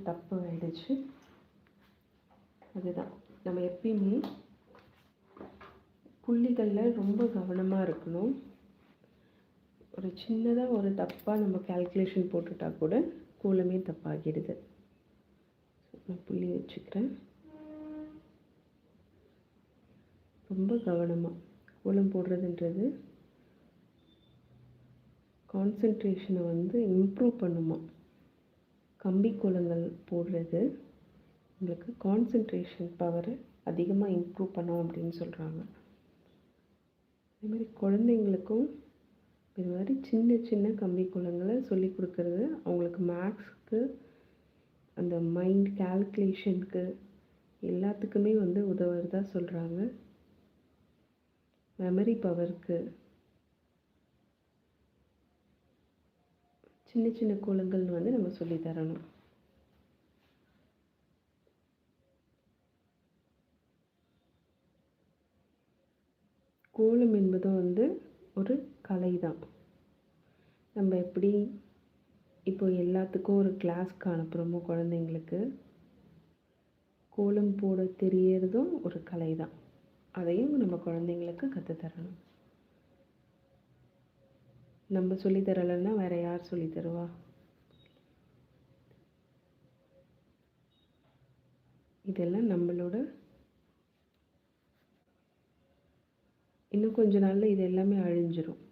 தப்பு ஆயிடுச்சு. அதுதான் நம்ம எப்பயுமே புள்ளிகளில் ரொம்ப கவனமாக இருக்கணும். ஒரு சின்னதாக ஒரு தப்பாக நம்ம கால்குலேஷன் போட்டுட்டா கூட கோலமே தப்பாகிடுது. நான் புள்ளி வச்சுக்கிறேன். ரொம்ப கவனமாக கோலம் போடுறதுன்றது கான்சன்ட்ரேஷனை வந்து இம்ப்ரூவ் பண்ணுமா. கம்பி கோலங்கள் போடுறது உங்களுக்கு கான்சன்ட்ரேஷன் பவரை அதிகமாக இம்ப்ரூவ் பண்ணோம் அப்படின்னு சொல்கிறாங்க. அதேமாதிரி குழந்தைங்களுக்கும் இது மாதிரி சின்ன சின்ன கம்பி கோலங்களை சொல்லி கொடுக்கறது அவங்களுக்கு மேக்ஸுக்கு, அந்த மைண்ட் கால்குலேஷனுக்கு எல்லாத்துக்குமே வந்து உதவுறதா சொல்கிறாங்க. மெமரி பவருக்கு சின்ன சின்ன கோலங்கள் வந்து நம்ம சொல்லி தரணும். கோலம் என்பதும் வந்து ஒரு கலை தான். நம்ம எப்படி இப்போ எல்லாத்துக்கும் ஒரு கிளாஸ்க்கு அனுப்புகிறோமோ குழந்தைங்களுக்கு, கோலம் போட தெரியறதும் ஒரு கலை தான். அதையும் நம்ம குழந்தைங்களுக்கு கற்றுத்தரணும். நம்ம சொல்லித்தரலைன்னா வேறு யார் சொல்லி தருவா? இதெல்லாம் நம்மளோட இன்னும் கொஞ்ச நாளில் இது எல்லாமே அழிஞ்சிரும்.